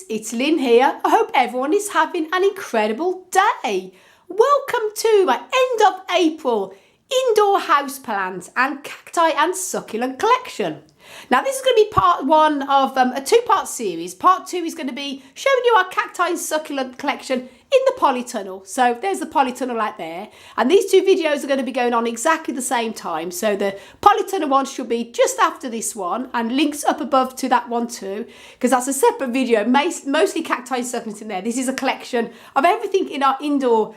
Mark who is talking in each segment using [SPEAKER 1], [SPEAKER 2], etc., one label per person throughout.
[SPEAKER 1] it's Lynn here. I hope everyone is having an incredible day. Welcome to my end of April indoor houseplant and cacti and succulent collection. Now this is going to be part one of a two-part series. Part two is going to be showing you our cacti and succulent collection in the polytunnel. So there's the polytunnel out there, and these two videos are going to be going on exactly the same time. So the polytunnel one should be just after this one, and links up above to that one too, because that's a separate video, mostly cacti and succulents in there. This is a collection of everything in our indoor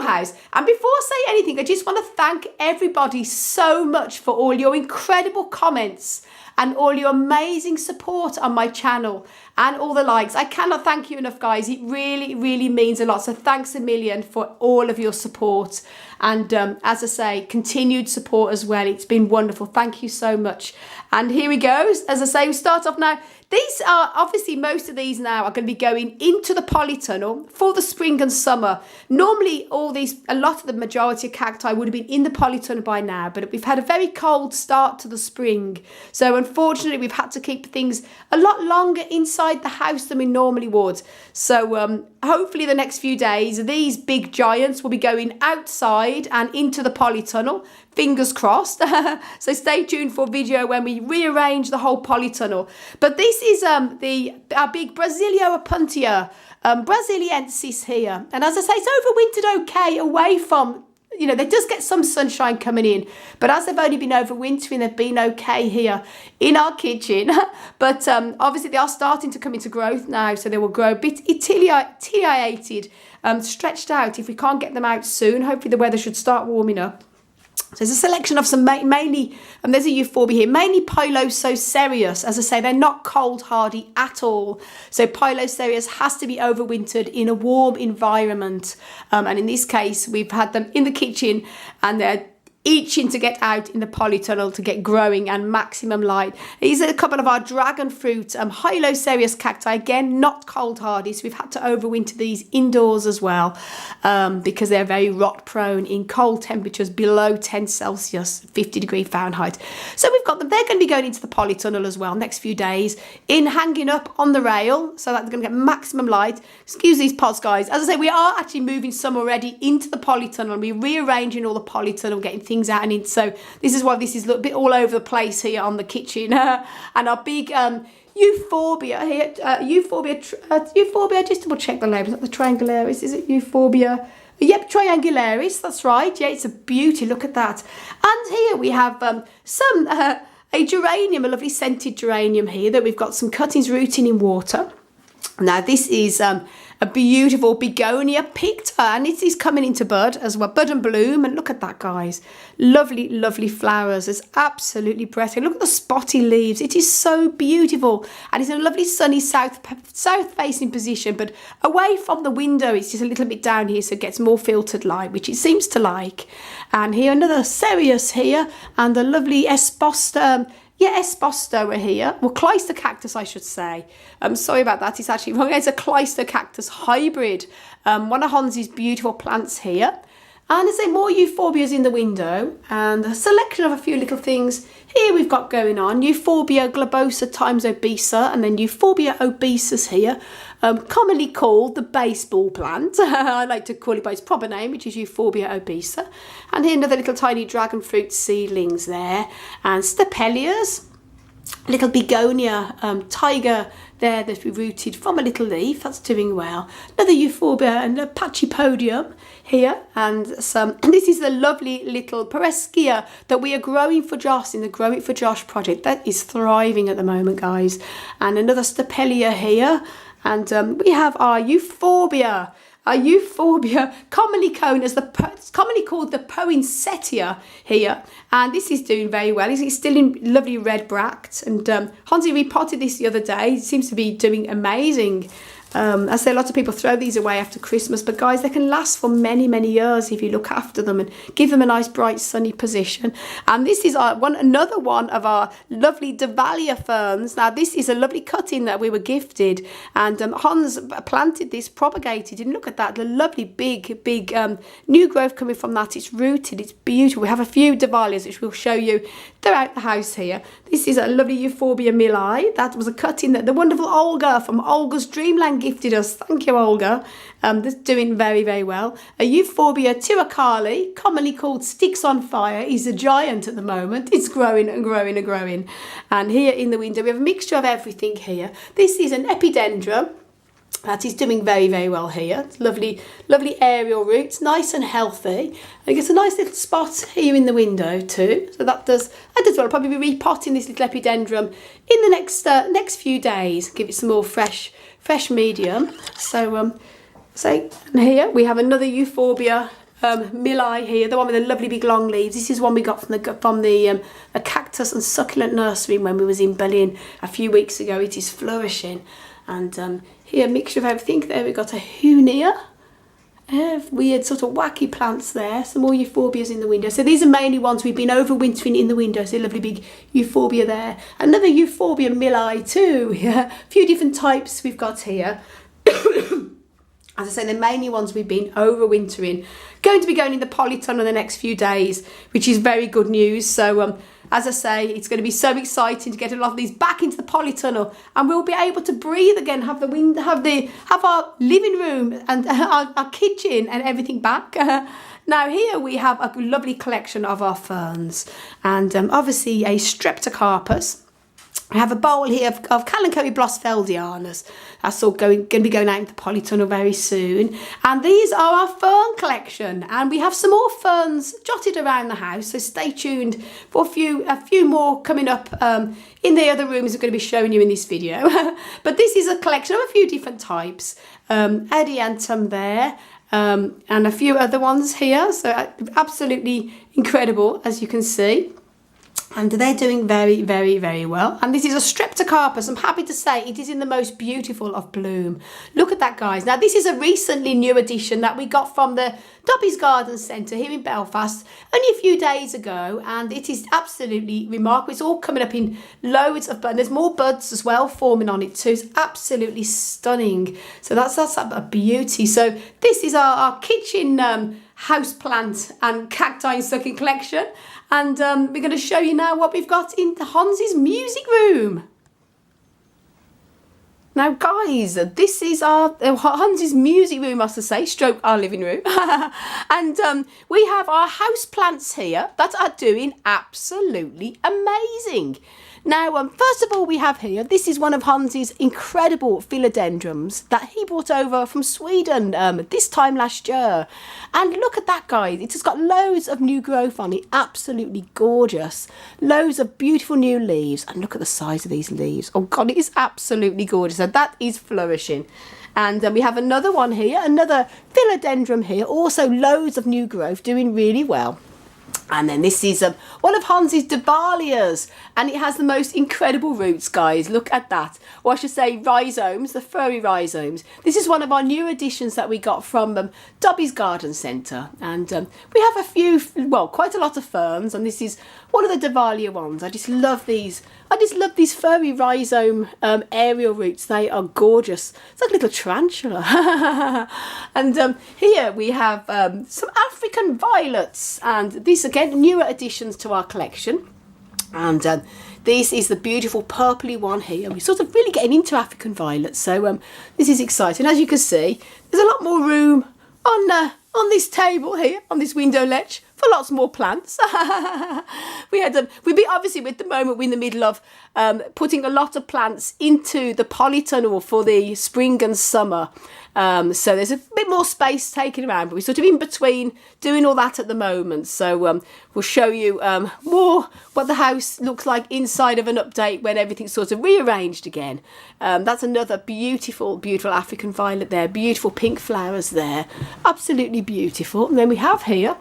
[SPEAKER 1] house. And before I say anything, I just want to thank everybody so much for all your incredible comments and all your amazing support on my channel and all the likes. I cannot thank you enough, guys. It really, really means a lot. So thanks a million for all of your support. And as I say, continued support as well. It's been wonderful. Thank you so much. And here we go. As I say, we start off now. These are, obviously, most of these now are going to be going into the polytunnel for the spring and summer. Normally, a lot of the majority of cacti would have been in the polytunnel by now, but we've had a very cold start to the spring. So unfortunately, we've had to keep things a lot longer inside the house than we normally would. So hopefully the next few days, these big giants will be going outside and into the polytunnel. Fingers crossed. So stay tuned for a video when we rearrange the whole polytunnel. But this is our big Brasilia opuntia, Brasiliensis here. And as I say, it's overwintered okay away from, they just get some sunshine coming in. But as they've only been overwintering, they've been okay here in our kitchen. But obviously they are starting to come into growth now. So they will grow a bit ciliated, stretched out if we can't get them out soon. Hopefully the weather should start warming up. So there's a selection of some mainly, there's a euphorbia here, mainly Pilosocerius. As I say, they're not cold hardy at all. So Pilosocerius has to be overwintered in a warm environment. And in this case, we've had them in the kitchen and they're itching to get out in the polytunnel to get growing and maximum light. These are a couple of our dragon fruit, Hylocereus cacti, again not cold hardy, so we've had to overwinter these indoors as well because they're very rot prone in cold temperatures below 10 Celsius, 50 Fahrenheit. So we've got them, they're going to be going into the polytunnel as well next few days, hanging up on the rail so that they're going to get maximum light. Excuse these pots, guys. As I say, we are actually moving some already into the polytunnel and we're rearranging all the polytunnel, getting things out and in. So this is why this is a little bit all over the place here on the kitchen. And our big euphorbia here, euphorbia, just double check the label, not the triangularis, is it euphorbia? Yep, triangularis, that's right. Yeah, it's a beauty, look at that. And here we have a geranium, a lovely scented geranium here that we've got some cuttings rooting in water. Now this is a beautiful begonia picta, and it is coming into bud as well, bud and bloom. And look at that, guys, lovely, lovely flowers. It's absolutely breathtaking. Look at the spotty leaves. It is so beautiful, and it's in a lovely sunny south facing position, but away from the window. It's just a little bit down here, so it gets more filtered light, which it seems to like. And here another cereus here, and the lovely esposta. Esposta are here. Well, clyster cactus, I should say. Sorry about that. It's actually wrong. It's a clyster cactus hybrid. One of Hansi's beautiful plants here. And there's more euphorbias in the window. And a selection of a few little things here we've got going on. Euphorbia globosa times obesa. And then Euphorbia obesus here. Commonly called the baseball plant. I like to call it by its proper name, which is Euphorbia obesa. And here another little tiny dragon fruit seedlings there. And stapelias. Little begonia tiger there that we rooted from a little leaf. That's doing well. Another euphorbia and a pachypodium here. And this is the lovely little Pereschia that we are growing for Josh in the Grow It for Josh project. That is thriving at the moment, guys. And another stapelia here. And we have our euphorbia. Our euphorbia, commonly called the poinsettia here, and this is doing very well. It's still in lovely red bracts, and Hansi repotted this the other day. It seems to be doing amazing. I say a lot of people throw these away after Christmas, but guys, they can last for many, many years if you look after them and give them a nice bright sunny position. And this is another one of our lovely Dahlia ferns. Now this is a lovely cutting that we were gifted, and Hans planted this, propagated, and look at that, the lovely big new growth coming from that. It's rooted, it's beautiful. We have a few Dahlias which we'll show you throughout the house here. This is a lovely Euphorbia milli. That was a cutting that the wonderful Olga from Olga's Dreamland gifted us. Thank you, Olga. That's doing very, very well. A Euphorbia tiracali, commonly called sticks on fire, is a giant at the moment. It's growing and growing and growing. And here in the window, we have a mixture of everything here. This is an epidendrum. That is doing very, very well here. It's lovely, lovely aerial roots, nice and healthy. And it gets a nice little spot here in the window too. So that does well. I'll probably be repotting this little epidendrum in the next few days. Give it some more fresh medium. So and here we have another Euphorbia milli here, the one with the lovely big long leaves. This is one we got from the cactus and succulent nursery when we was in Berlin a few weeks ago. It is flourishing. And here, a mixture of everything. There we got a Hunia. Weird sort of wacky plants there. Some more Euphorbias in the window. So these are mainly ones we've been overwintering in the window. So a lovely big Euphorbia there. Another Euphorbia milli too. Yeah, a few different types we've got here. As I say, the mainly ones we've been overwintering. Going to be going in the polytunnel in the next few days, which is very good news. So as I say, it's going to be so exciting to get a lot of these back into the polytunnel, and we'll be able to breathe again, have our living room and our kitchen and everything back. Now here we have a lovely collection of our ferns, and obviously a Streptocarpus. I have a bowl here of Kalanchoe blossfeldianus. That's all going to be going out into the polytunnel very soon. And these are our fern collection. And we have some more ferns jotted around the house. So stay tuned for a few more coming up in the other rooms we're going to be showing you in this video. But this is a collection of a few different types. Adiantum there. And a few other ones here. So absolutely incredible, as you can see. And they're doing very, very, very well. And this is a Streptocarpus. I'm happy to say it is in the most beautiful of bloom. Look at that, guys. Now, this is a recently new addition that we got from the Dobby's Garden Centre here in Belfast only a few days ago. And it is absolutely remarkable. It's all coming up in loads of buds. There's more buds as well forming on it too. It's absolutely stunning. So that's a beauty. So this is our kitchen houseplant and cacti and succulent collection. And we're going to show you now what we've got in Hans's music room. Now, guys, this is our Hans's music room, I should say, stroke our living room. And we have our houseplants here that are doing absolutely amazing. Now, first of all, we have here, this is one of Hans's incredible philodendrons that he brought over from Sweden this time last year. And look at that, guys. It has got loads of new growth on it. Absolutely gorgeous. Loads of beautiful new leaves. And look at the size of these leaves. Oh, God, it is absolutely gorgeous. So that is flourishing. And we have another one here, another philodendron here. Also loads of new growth, doing really well. And then this is one of Hans's Dahlias, and it has the most incredible roots, guys. Look at that. Or I should say rhizomes, the furry rhizomes. This is one of our new additions that we got from Dobby's Garden Centre. And we have a few, well, quite a lot of ferns, and this is one of the Dahlia ones. I just love these. I just love these furry rhizome aerial roots. They are gorgeous. It's like a little tarantula. And here we have some African violets, and these again newer additions to our collection. And this is the beautiful purpley one here. We're sort of really getting into African violets, so this is exciting. As you can see, there's a lot more room on this table here, on this window ledge, for lots more plants. Obviously at the moment we're in the middle of putting a lot of plants into the polytunnel for the spring and summer. So there's a bit more space taken around, but we're sort of in between doing all that at the moment. So we'll show you more what the house looks like inside of an update when everything's sort of rearranged again. That's another beautiful, beautiful African violet there. Beautiful pink flowers there. Absolutely beautiful. And then we have here,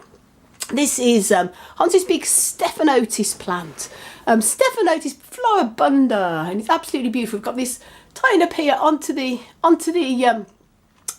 [SPEAKER 1] this is Hans's big Stephanotis plant. Stephanotis floribunda, and it's absolutely beautiful. We've got this tying up here onto the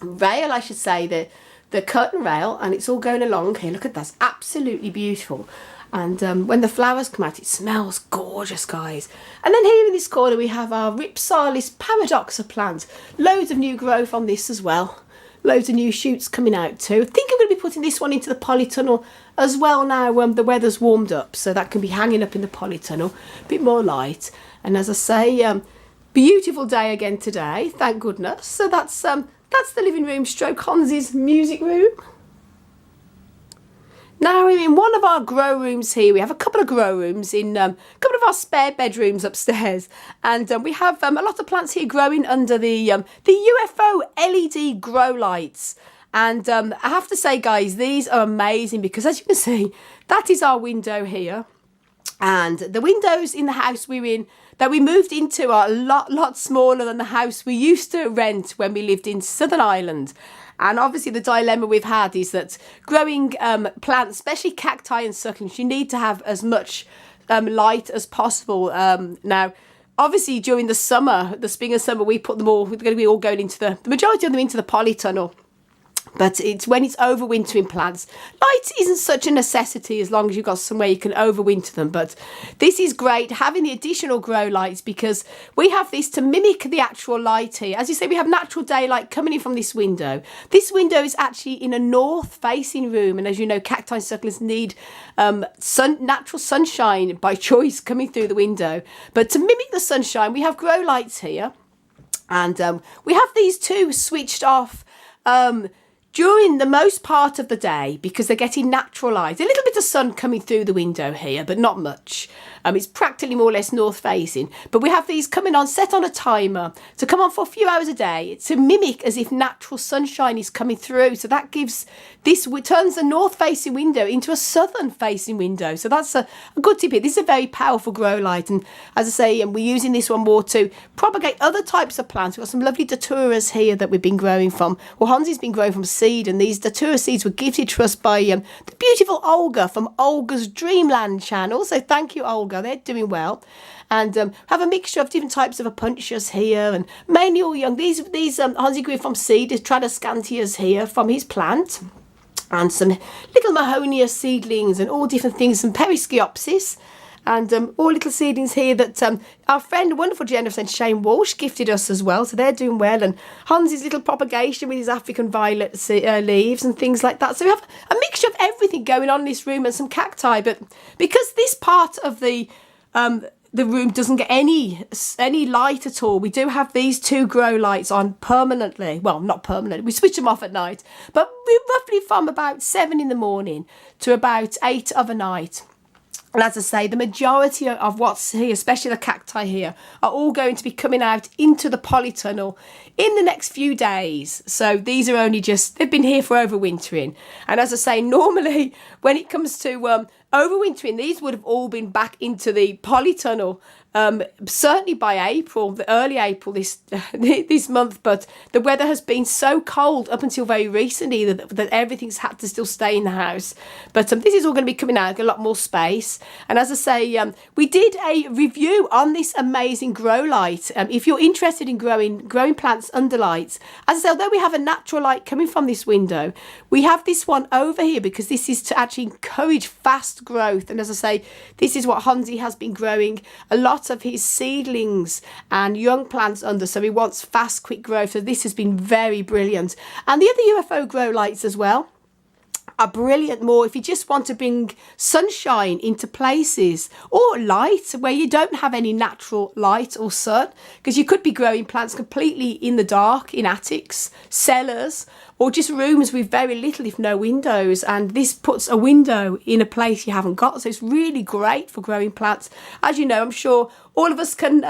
[SPEAKER 1] rail, I should say, the curtain rail, and it's all going along here. Look at that, it's absolutely beautiful. And when the flowers come out, it smells gorgeous, guys. And then here in this corner, we have our Ripsalis paradoxa plant. Loads of new growth on this as well. Loads of new shoots coming out too. I think I'm going to be putting this one into the polytunnel as well now the weather's warmed up. So that can be hanging up in the polytunnel, a bit more light. And as I say, beautiful day again today, thank goodness. So that's the living room stroke Hansi's music room. Now we're in one of our grow rooms here. We have a couple of grow rooms in a couple of our spare bedrooms upstairs, and we have a lot of plants here growing under the UFO LED grow lights. And I have to say, guys, these are amazing because, as you can see, that is our window here, and the windows in the house we're in that we moved into are a lot smaller than the house we used to rent when we lived in Southern Ireland. And obviously the dilemma we've had is that growing plants, especially cacti and succulents, you need to have as much light as possible. Now, obviously during the summer, the spring and summer, we're going to be all going into the majority of them into the polytunnel. But it's when it's overwintering plants. Light isn't such a necessity as long as you've got somewhere you can overwinter them. But this is great, having the additional grow lights, because we have this to mimic the actual light here. As you say, we have natural daylight coming in from this window. This window is actually in a north-facing room. And as you know, cacti and succulents need natural sunshine by choice coming through the window. But to mimic the sunshine, we have grow lights here. And we have these two switched off during the most part of the day because they're getting natural light. A little bit of sun coming through the window here, but not much. It's practically more or less north facing. But we have these coming on, set on a timer to come on for a few hours a day to mimic as if natural sunshine is coming through. So that gives turns the north facing window into a southern facing window. So that's a good tip here. This is a very powerful grow light. And as I say, we're using this one more to propagate other types of plants. We've got some lovely daturas here that we've been growing from. Well, Hansi's been growing from seed, and these datura seeds were gifted to us by the beautiful Olga from Olga's Dreamland channel. So thank you, Olga. They're doing well. And have a mixture of different types of apuntias here, and mainly all young. These Hansi grew from seed, is Tradescantias here from his plant, and some little Mahonia seedlings and all different things, some Perisciopsis, and all little seedlings here that our friend, wonderful generous friend Shane Walsh gifted us as well. So they're doing well. And Hansi's little propagation with his African violet leaves and things like that. So we have a mixture of everything going on in this room and some cacti. But because this part of the room doesn't get any light at all, we do have these two grow lights on permanently. Well, not permanently, we switch them off at night, but we're roughly from about 7 in the morning to about 8 of a night. And as I say, the majority of what's here, especially the cacti here, are all going to be coming out into the polytunnel in the next few days. So these are only they've been here for overwintering. And as I say, normally when it comes to overwintering, these would have all been back into the polytunnel, certainly by April, the early April this month. But the weather has been so cold up until very recently that everything's had to still stay in the house. But this is all going to be coming out, a lot more space. And as I say, we did a review on this amazing grow light. If you're interested in growing plants under lights, as I say, although we have a natural light coming from this window, we have this one over here because this is to actually encourage fast growth. And as I say, this is what Hansi has been growing a lot of his seedlings and young plants under, so he wants fast, quick growth. So this has been very brilliant. And the other UFO grow lights as well are brilliant more if you just want to bring sunshine into places, or light where you don't have any natural light or sun, because you could be growing plants completely in the dark in attics, cellars, or just rooms with very little if no windows, and this puts a window in a place you haven't got. So it's really great for growing plants. As you know, I'm sure all of us can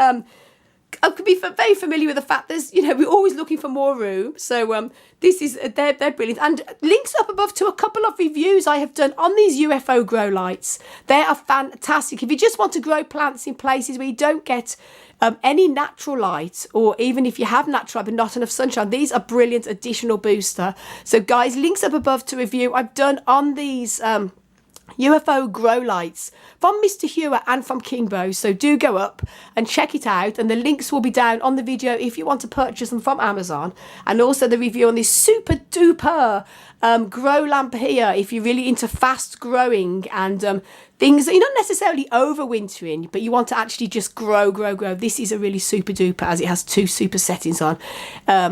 [SPEAKER 1] I could be very familiar with the fact there's, we're always looking for more room. So this is, they're brilliant. And links up above to a couple of reviews I have done on these UFO grow lights. They are fantastic. If you just want to grow plants in places where you don't get any natural light, or even if you have natural light but not enough sunshine, these are brilliant additional booster. So guys, links up above to review I've done on these UFO grow lights from Mr. Hewer and from Kingbo. So do go up and check it out, and the links will be down on the video if you want to purchase them from Amazon, and also the review on this super duper grow lamp here if you're really into fast growing and things that you're not necessarily overwintering, but you want to actually just grow. This is a really super duper, as it has 2 super settings on.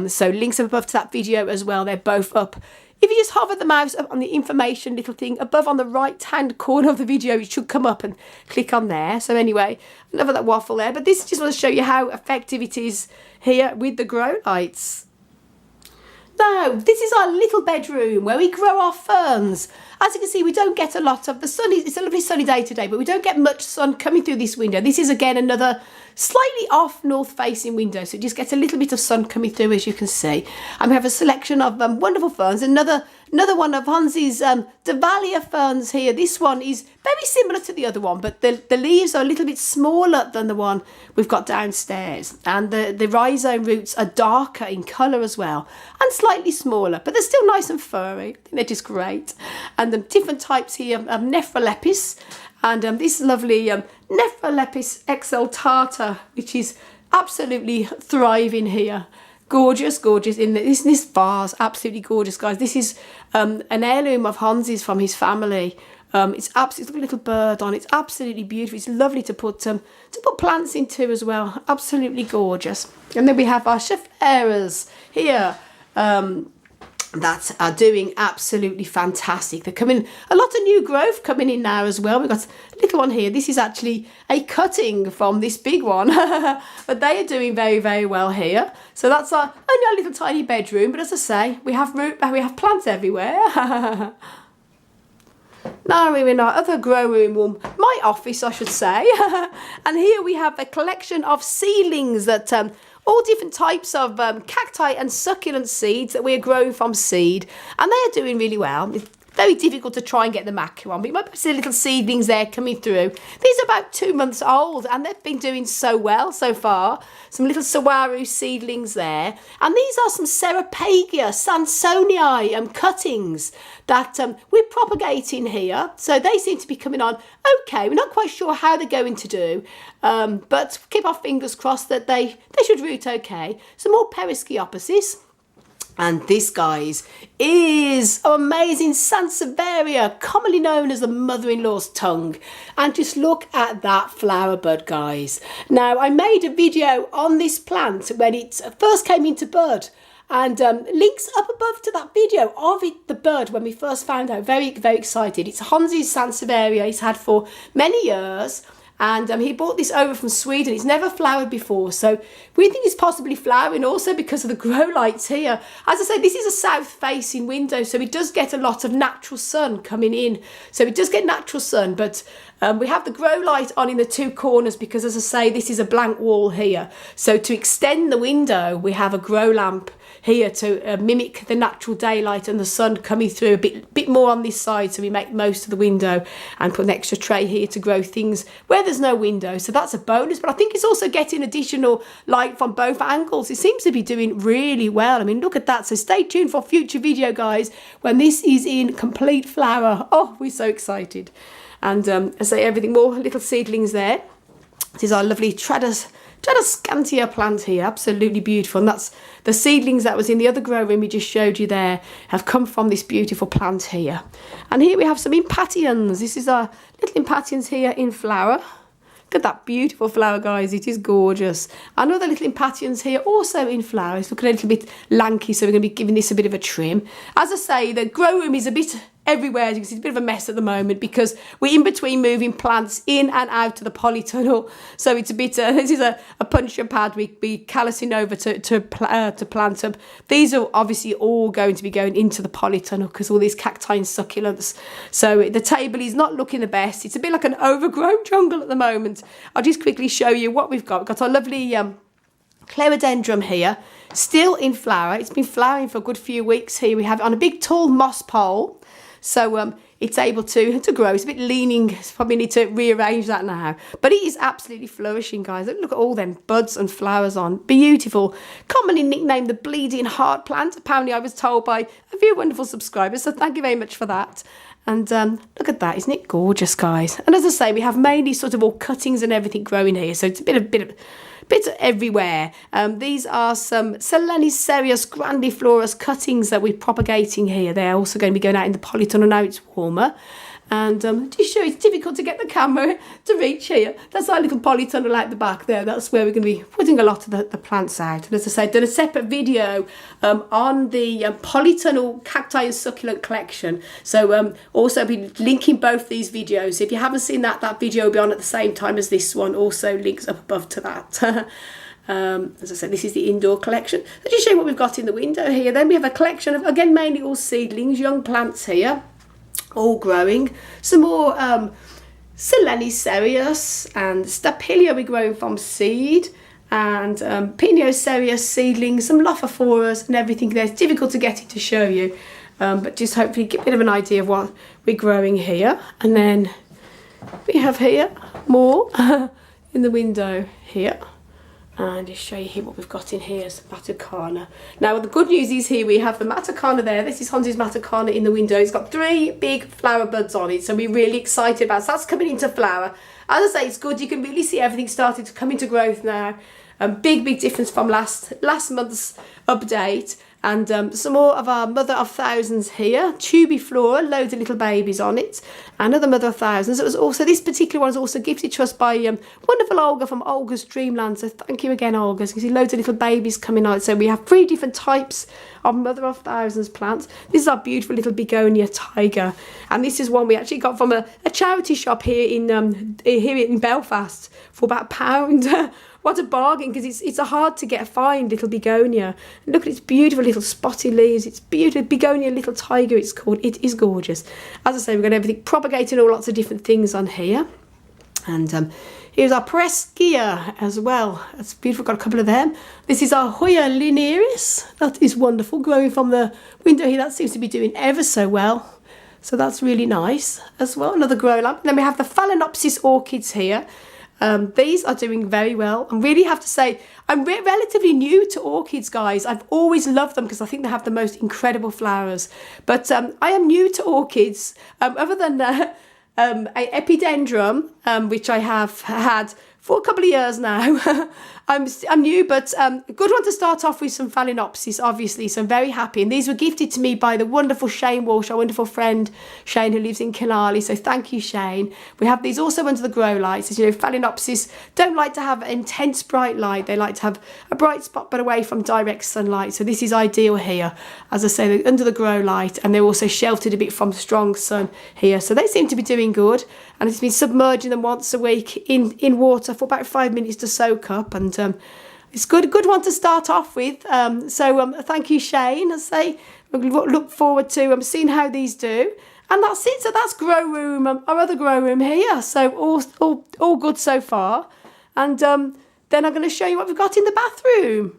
[SPEAKER 1] So links above to that video as well. They're both up. If you just hover the mouse up on the information little thing above on the right hand corner of the video, it should come up, and click on there. So anyway, enough of that waffle there, but this just want to show you how effective it is here with the grow lights. Now, this is our little bedroom where we grow our ferns. As you can see, we don't get a lot of the sun. It's a lovely sunny day today, but we don't get much sun coming through this window. This is again another slightly off north facing window, so it just gets a little bit of sun coming through, as you can see. And we have a selection of wonderful ferns. Another one of Hansi's Dahlia ferns here. This one is very similar to the other one, but the leaves are a little bit smaller than the one we've got downstairs, and the rhizome roots are darker in colour as well, and slightly smaller, but they're still nice and furry. I think they're just great. And the different types here of Nephrolepis, and this lovely Nephrolepis exaltata, which is absolutely thriving here. Gorgeous in this vase, absolutely gorgeous, guys. This is an heirloom of Hansi's from his family. It's absolutely a little bird on. It's absolutely beautiful. It's lovely to put plants into as well. Absolutely gorgeous. And then we have our Scheffleras here. That are doing absolutely fantastic. They're coming, a lot of new growth coming in now as well. We've got a little one here. This is actually a cutting from this big one, but they are doing very well here. So that's only our little tiny bedroom, but as I say, we have plants everywhere. Now we're in our other grow room, my office I should say, and here we have a collection of seedlings that all different types of cacti and succulent seeds that we're growing from seed, and they are doing really well. It's very difficult to try and get the macro on, but you might see little seedlings there coming through. These are about 2 months old, and they've been doing so well so far. Some little saguaro seedlings there, and these are some Ceropagia sansonii cuttings that we're propagating here. So they seem to be coming on okay. We're not quite sure how they're going to do, but keep our fingers crossed that they should root okay. Some more Perisciopsis. And this, guys, is amazing Sansevieria, commonly known as the mother-in-law's tongue. And just look at that flower bud, guys. Now, I made a video on this plant when it first came into bud. And links up above to that video of the bud when we first found out. Very excited. It's Hansi's Sansevieria he's had for many years. And he brought this over from Sweden. It's never flowered before, so we think it's possibly flowering also because of the grow lights here. As I say, this is a south-facing window, so it does get a lot of natural sun coming in. So it does get natural sun, but we have the grow light on in the 2 corners because, as I say, this is a blank wall here. So to extend the window, we have a grow lamp here to mimic the natural daylight and the sun coming through a bit more on this side, so we make most of the window and put an extra tray here to grow things where there's no window. So that's a bonus, but I think it's also getting additional light from both angles. It seems to be doing really well. I mean, look at that. So stay tuned for future video, guys, when this is in complete flower. Oh, we're so excited. And I say everything more little seedlings there. This is our lovely Tradescantia plant here, absolutely beautiful. And that's the seedlings that was in the other grow room we just showed you there, have come from this beautiful plant here. And here we have some impatiens. This is our little impatiens here in flower. Look at that beautiful flower, guys. It is gorgeous. Another little impatiens here, also in flower. It's looking a little bit lanky, so we're going to be giving this a bit of a trim. As I say, the grow room is a bit everywhere. As you can see, it's a bit of a mess at the moment because we're in between moving plants in and out of the polytunnel. So it's a bit, this is a puncture pad we callousing over to plant up. These are obviously all going to be going into the polytunnel because all these cacti and succulents. So the table is not looking the best. It's a bit like an overgrown jungle at the moment. I'll just quickly show you what we've got. We've got our lovely clerodendron here, still in flower. It's been flowering for a good few weeks here. We have it on a big tall moss pole. So it's able to grow. It's a bit leaning, probably need to rearrange that now. But it is absolutely flourishing, guys. Look at all them buds and flowers on. Beautiful. Commonly nicknamed the bleeding heart plant. Apparently I was told by a few wonderful subscribers, so thank you very much for that. And look at that, isn't it gorgeous, guys? And as I say, we have mainly sort of all cuttings and everything growing here, so it's a bit everywhere. These are some Selenicereus grandiflorus cuttings that we're propagating here. They're also going to be going out in the polytunnel now it's warmer. And just show it's difficult to get the camera to reach here. That's our little polytunnel out the back there. That's where we're going to be putting a lot of the plants out. And as I said, done a separate video on the polytunnel cacti and succulent collection. So also be linking both these videos. If you haven't seen that, that video will be on at the same time as this one. Also links up above to that. As I said, this is the indoor collection. I'll just show you what we've got in the window here. Then we have a collection of, again, mainly all seedlings, young plants here. All growing. Some more Selenicereus and Stapelia we're growing from seed, and Piniocereus seedlings, some Lophophoras and everything there. It's difficult to get it to show you, but just hopefully get a bit of an idea of what we're growing here. And then we have here more in the window here. And just show you here what we've got in here, some Matacana. Now the good news is here we have the Matacana there. This is Hansi's Matacana in the window. It's got 3 big flower buds on it, so we're really excited about it. So that's coming into flower. As I say, it's good. You can really see everything starting to come into growth now. Big difference from last month's update. And some more of our Mother of Thousands here, Tubiflora, loads of little babies on it. Another Mother of Thousands. It was also, this particular one is also gifted to us by wonderful Olga from Olga's Dreamland. So thank you again, Olga. You can see loads of little babies coming out. So we have 3 different types of Mother of Thousands plants. This is our beautiful little begonia tiger, and this is one we actually got from a charity shop here in Belfast for about £1. What a bargain, because it's a hard to get find little begonia. And look at its beautiful little spotty leaves. It's beautiful. Begonia little tiger it's called. It is gorgeous. As I say, we've got everything propagating, all lots of different things on here. And here's our Prescia as well. That's beautiful. Got a couple of them. This is our Hoya linearis. That is wonderful. Growing from the window here. That seems to be doing ever so well. So that's really nice as well. Another grow lamp. And then we have the Phalaenopsis orchids here. These are doing very well. I really have to say, I'm relatively new to orchids, guys. I've always loved them because I think they have the most incredible flowers. But I am new to orchids, other than a epidendrum, which I have had for a couple of years now. I'm new, but a good one to start off with, some Phalaenopsis, obviously, so I'm very happy. And these were gifted to me by the wonderful Shane Walsh, our wonderful friend Shane, who lives in Killarney, so thank you, Shane. We have these also under the grow lights. As you know, Phalaenopsis don't like to have intense bright light. They like to have a bright spot but away from direct sunlight, so this is ideal here. As I say, they're under the grow light, and they're also sheltered a bit from strong sun here, so they seem to be doing good. And it's been submerging them once a week in water for about 5 minutes to soak up, and it's good one to start off with. So thank you, Shane. I say look forward to seeing how these do. And that's it. So that's grow room, our other grow room here. So all good so far. And then I'm going to show you what we've got in the bathroom.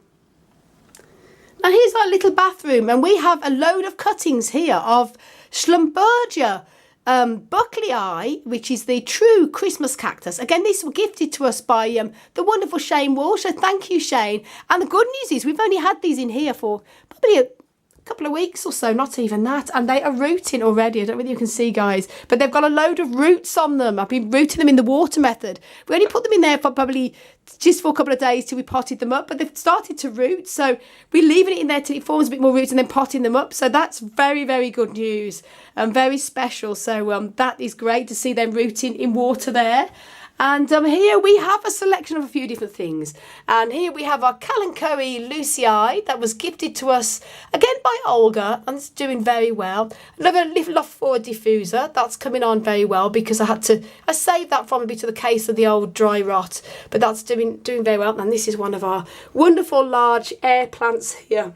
[SPEAKER 1] Now here's our little bathroom, and we have a load of cuttings here of Schlumberger Buckley, which is the true Christmas cactus. Again, these were gifted to us by the wonderful Shane Walsh, so thank you, Shane. And the good news is we've only had these in here for probably a couple of weeks or so, not even that, and they are rooting already. I don't know whether you can see, guys, but they've got a load of roots on them. I've been rooting them in the water method. We only put them in there for probably just for a couple of days till we potted them up, but they've started to root, so we're leaving it in there till it forms a bit more roots and then potting them up. So that's very, very good news and very special. So that is great to see them rooting in water there. And here we have a selection of a few different things. And here we have our Kalanchoe Lucii that was gifted to us again by Olga, and it's doing very well. Another little Lophophoria diffuser, that's coming on very well because I saved that from a bit of the case of the old dry rot, but that's doing very well. And this is one of our wonderful large air plants here.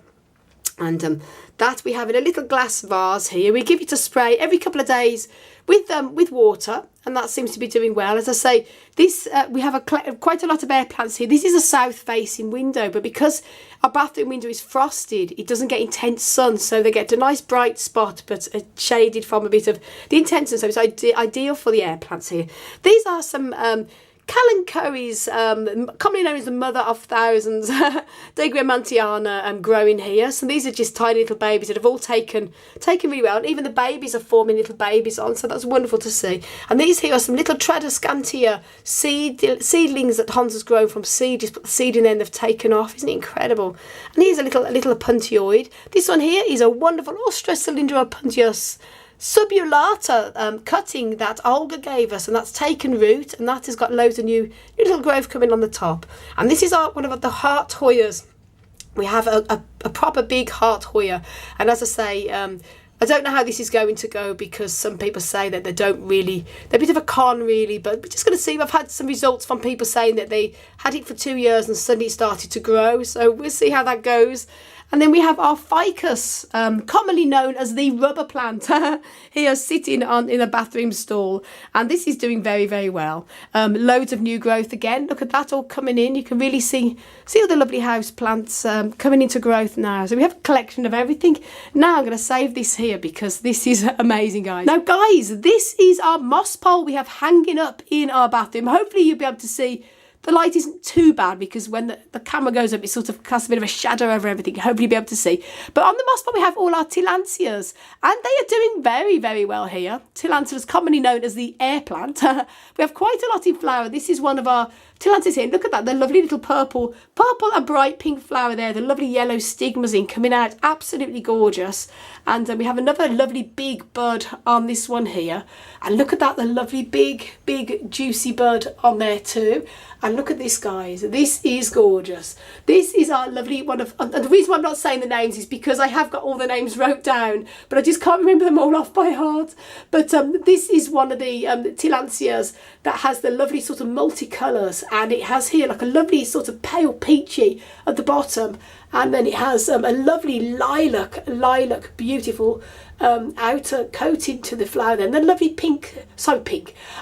[SPEAKER 1] And that we have in a little glass vase here. We give it a spray every couple of days. with water, and that seems to be doing well. As I say, this we have quite a lot of air plants here. This is a south-facing window, but because our bathroom window is frosted, it doesn't get intense sun, so they get a nice bright spot, but shaded from a bit of the intense sun. So it's ideal for the air plants here. These are some Calanchoe's, commonly known as the mother of thousands, Deguamantiana, growing here. So these are just tiny little babies that have all taken really well, and even the babies are forming little babies on, so that's wonderful to see. And these here are some little Tradescantia seedlings that Hans has grown from seed. Just put the seed in there and they've taken off. Isn't it incredible? And here's a little Puntioid. This one here is a wonderful Austrocylindra Puntius subulata cutting that Olga gave us, and that's taken root, and that has got loads of new little growth coming on the top. And this is one of the heart Hoyas. We have a proper big heart Hoya, and as I say, I don't know how this is going to go, because some people say that they're a bit of a con really, but we're just going to see. I've had some results from people saying that they had it for 2 years and suddenly it started to grow, so we'll see how that goes. And then we have our ficus, commonly known as the rubber plant, here sitting in a bathroom stall. And this is doing very, very well. Loads of new growth again. Look at that all coming in. You can really see all the lovely house plants coming into growth now. So we have a collection of everything. Now I'm going to save this here because this is amazing, guys. Now, guys, this is our moss pole we have hanging up in our bathroom. Hopefully you'll be able to see. The light isn't too bad, because when the camera goes up, it sort of casts a bit of a shadow over everything. Hopefully you'll be able to see. But on the moss pole, we have all our tillandsias, and they are doing very, very well here. Tillandsias, commonly known as the air plant. We have quite a lot in flower. This is one of our tillandsias here. Look at that, the lovely little purple and bright pink flower there. The lovely yellow stigmas in coming out, absolutely gorgeous. And we have another lovely big bud on this one here. And look at that, the lovely big juicy bud on there too. And look at this, guys. This is gorgeous. This is our lovely one of... And the reason why I'm not saying the names is because I have got all the names wrote down, but I just can't remember them all off by heart. But this is one of the tillandsias that has the lovely sort of multicolours. And it has here like a lovely sort of pale peachy at the bottom. And then it has a lovely lilac, beautiful outer coating to the flower there. And then lovely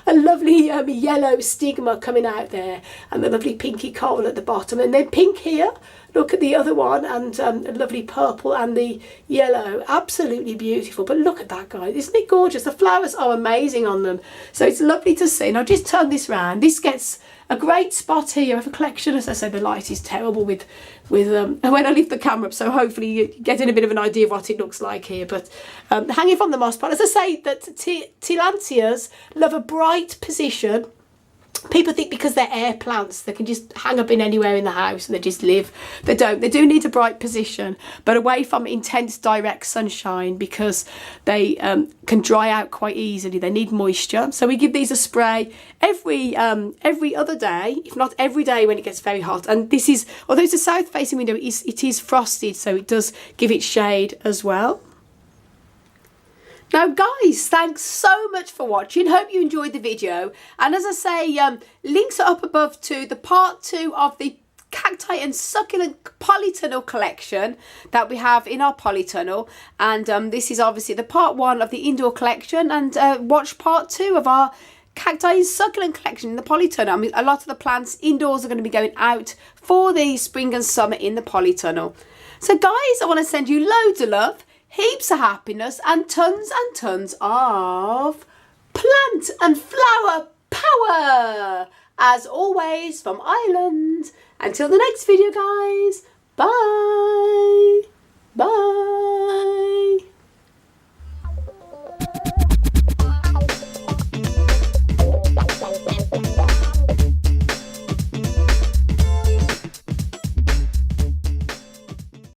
[SPEAKER 1] a lovely yellow stigma coming out there. And the lovely pinky coral at the bottom. And then pink here. Look at the other one, and a lovely purple and the yellow. Absolutely beautiful. But look at that, guys. Isn't it gorgeous? The flowers are amazing on them. So it's lovely to see. Now just turn this round. This gets a great spot here of a collection. As I say, the light is terrible with when I leave the camera up, so hopefully you're getting a bit of an idea of what it looks like here. But hanging from the moss pole, as I say, that tillandsias love a bright position. People think because they're air plants they can just hang up in anywhere in the house and they just live. They don't. They do need a bright position, but away from intense direct sunshine, because they can dry out quite easily. They need moisture, so we give these a spray every other day, if not every day, when it gets very hot. And this is, although it's a south facing window, it is frosted, so it does give it shade as well. Now, guys, thanks so much for watching. Hope you enjoyed the video. And as I say, links are up above to the part 2 of the cacti and succulent polytunnel collection that we have in our polytunnel. And this is obviously the part 1 of the indoor collection. And watch part 2 of our cacti and succulent collection in the polytunnel. I mean, a lot of the plants indoors are going to be going out for the spring and summer in the polytunnel. So, guys, I want to send you loads of love, heaps of happiness, and tons of plant and flower power, as always, from Ireland. Until the next video, guys, bye.